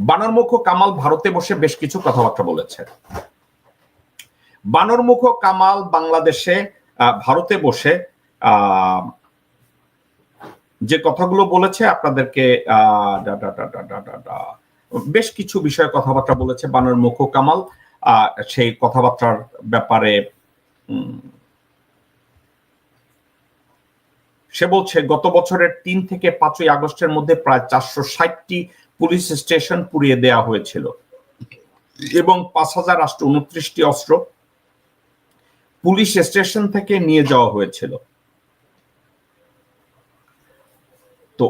বানরমুখ কামাল ভারতে বসে বেশ কিছু কথাবার্তা বলেছে। বানরমুখ কামাল বাংলাদেশে ভারতে বসে যে কথাগুলো বলেছে আপনাদেরকে বেশ কিছু বিষয়ে কথাবার্তা বলেছে বানরমুখ কামাল। সেই কথাবার্তার ব্যাপারে সে বলছে গত বছরের 3 থেকে 5 আগস্টের মধ্যে প্রায় 460টি পুলিশ স্টেশন পুড়িয়ে দেওয়া হয়েছিল এবং 5029টি অস্ত্র পুলিশ স্টেশন থেকে নিয়ে যাওয়া হয়েছিল। তো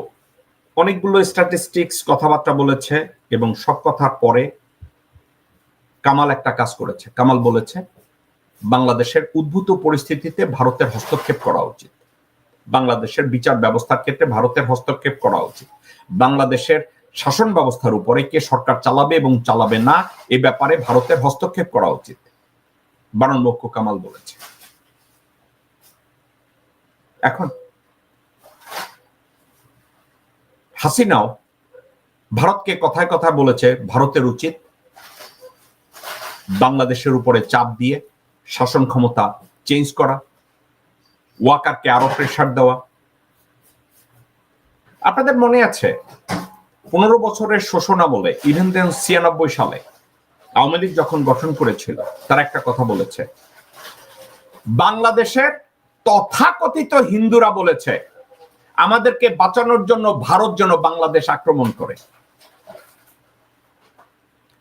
অনেকগুলো স্ট্যাটিস্টিক্স কথাবার্তা বলেছে এবং সব কথার পরে কামাল একটা কাজ করেছে। কামাল বলেছে বাংলাদেশের উদ্ভূত পরিস্থিতিতে ভারতের হস্তক্ষেপ করা উচিত, বাংলাদেশের বিচার ব্যবস্থার ক্ষেত্রে ভারতের হস্তক্ষেপ করা উচিত, বাংলাদেশের শাসন ব্যবস্থার উপরে কে সরকার চালাবে এবং চালাবে না এ ব্যাপারে ভারতের হস্তক্ষেপ করা উচিত, বানরমুখ কামাল বলেছে। এখন হাসিনাও ভারতকে কথায় কথায় বলেছে ভারতের উচিত বাংলাদেশের উপরে চাপ দিয়ে শাসন ক্ষমতা চেঞ্জ করা, ওয়াকারকে আরো প্রেসার দেওয়া। আপনাদের মনে আছে 15 বছরের শোষণ আমলে ইভেন দেন 96 সালে আওয়ামী লীগ যখন গঠন করেছিল তারা একটা কথা বলেছে, বাংলাদেশের তথাকথিত হিন্দুরা বলেছে আমাদেরকে বাঁচানোর জন্য ভারত যেন বাংলাদেশ আক্রমণ করে।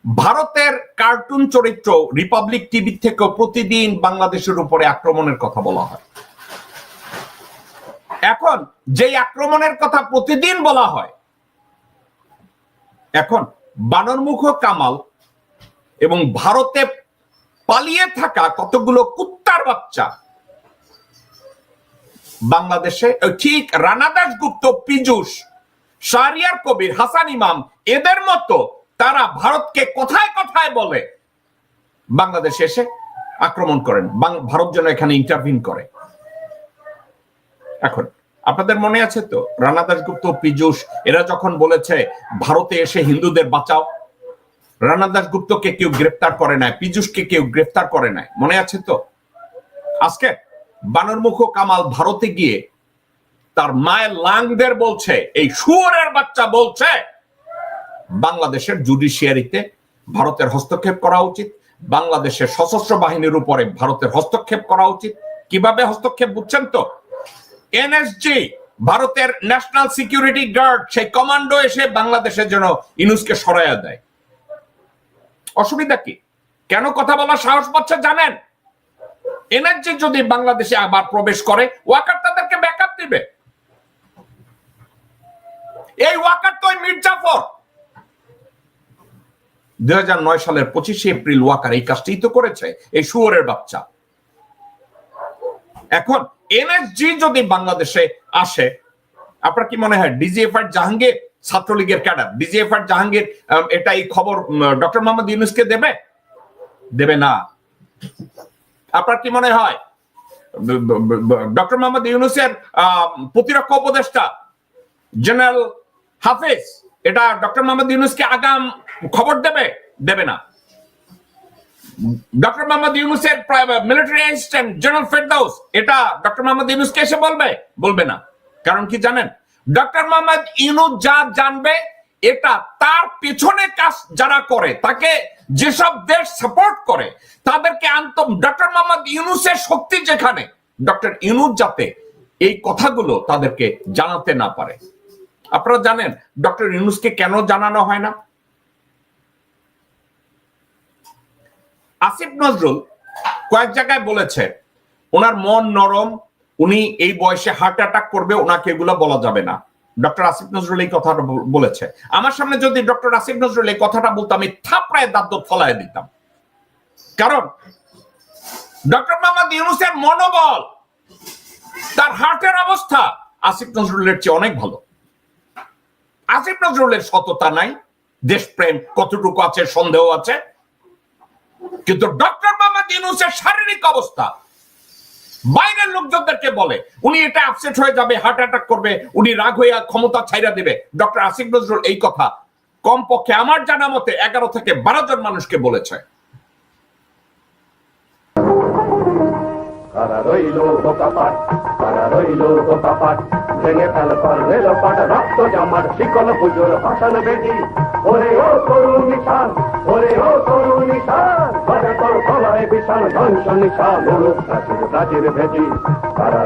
ভারতের কার্টুন চরিত্র রিপাবলিক টিভি থেকে প্রতিদিন বাংলাদেশের উপরে আক্রমণের কথা বলা হয়। এখন যেই আক্রমণের কথা প্রতিদিন বলা হয়, এখন বানরমুখ কামাল এবং ভারতে পালিয়ে থাকা কতগুলো কুত্তার বাচ্চা বাংলাদেশে ঠিক রানা দাশগুপ্ত, পীযূষ, শাহরিয়ার কবির, হাসান ইমাম এদের মতো তারা ভারতকে কথায় কথায় বলে বাংলাদেশে এসে আক্রমণ করেন, ভারত যেন এখানে ইন্টারভিন করে। এখন আপনাদের মনে আছে তো রানা দাশগুপ্ত, পীযূষ এরা যখন বলেছে ভারতে এসে হিন্দুদের বাঁচাও, রানা দাশগুপ্তকে কেউ গ্রেফতার করে নাই, পীযূষকে কেউ গ্রেফতার করে নাই, মনে আছে তো? আজকে বানরমুখ কামাল ভারতে গিয়ে তার মায়ের লাংদের বলছে, এই শুয়োরের বাচ্চা বলছে বাংলাদেশের জুডিশিয়ারিতে ভারতের হস্তক্ষেপ করা উচিত, বাংলাদেশের সশস্ত্র বাহিনীর উপরে ভারতের হস্তক্ষেপ করা উচিত। কিভাবে হস্তক্ষেপ বুঝছেন তো? এনএসজি ভারতের ন্যাশনাল সিকিউরিটি গার্ড সেই কমান্ডো এসে বাংলাদেশের জন্য ইউনূসকে সরাইয়া দেয়। অসুবিধা কি? কেন কথা বলার সাহস পাচ্ছে জানেন? এনএসজি যদি বাংলাদেশে আবার প্রবেশ করে ওয়াকার তাদেরকে ব্যাকআপ দিবে। এই ওয়াকার তো মির্জাফর 2009 সালের 25 এপ্রিল ওয়াকার এই কাজটি তো করেছে, এই শুয়োরের বাচ্চা। এখন এনএসজি যদি বাংলাদেশে আসে, আপনার কি মনে হয় ডিজিএফআই জাহাঙ্গীর ছাত্রলীগের ক্যাডার, ডিজিএফআই জাহাঙ্গীর এটা এই খবর ডক্টর মোহাম্মদ ইউনূসকে দেবে? দেবে না। আপনার কি মনে হয় ডক্টর মোহাম্মদ ইউনূসের প্রতিরক্ষা উপদেষ্টা জেনারেল হাফেজ এটা ডক্টর মোহাম্মদ ইউনূসকে আগাম খবর দেবে? দেবে না। ডক্টর মোহাম্মদ ইউনূসের মিলিটারি অ্যাসিস্ট্যান্ট জেনারেল ফেরদাউস এটা ডক্টর মোহাম্মদ ইউনূসকে এসে বলবে? বলবে না। কারণ কি জানেন? ডক্টর মোহাম্মদ ইউনূস যা জানবে এটা তার পেছনে কাজ যারা করে, তাকে যেসব দেশ সাপোর্ট করে তাদেরকে ডক্টর মোহাম্মদ ইউনূসের শক্তি যেখানে, ডক্টর ইউনূস যাতে এই কথাগুলো তাদেরকে জানাতে না পারে। আপনারা জানেন ডক্টর ইউনূসকে কেন জানানো হয় না? আসিফ নজরুল কয়েক জায়গায় বলেছে ওনার মন নরম, উনি এই বয়সে হার্ট অ্যাটাক করবে, ওনাকে এগুলো বলা যাবে না। ডক্টর আসিফ নজরুল এই কথাটা বলেছে। আমার সামনে যদি ডক্টর আসিফ নজরুল এই কথাটা বলতো আমি থাপড়ায় দাঁত ফলাই দিতাম। কারণ ডক্টর মোহাম্মদ ইউনূসের মনোবল, তার হার্টের অবস্থা আসিফ নজরুলের চেয়ে অনেক ভালো। আসিফ নজরুলের সততা নাই, দেশপ্রেম কতটুকু আছে সন্দেহ আছে, কিন্তু ডক্টর মোহাম্মদ ইউনূসের শারীরিক অবস্থা বাইরের লোকজনদেরকে বলে উনি এটা আপসেট হয়ে যাবে, হার্ট অ্যাটাক করবে, উনি রাগ হয়ে ক্ষমতা ছাইরা দিবে। ডক্টর আসিফ নজরুল এই কথা কমপক্ষে আমার জানা মতে 11 থেকে 12 জন মানুষকে বলেছে। কারা রইল বোকাপাট, কারা রইল বোকাপাট, ভেঙে ফেল কর রেলপাট, রক্ত জামার শিকল পুজোর ভাষণ বেদি। ওরে ও তরুণ নিশান, ওরে ও তরুণ নিশান, বাজে তোর গলায় বিশাল ধ্বংস নিশান, প্রাচীর প্রাচীর ভেদি। কারা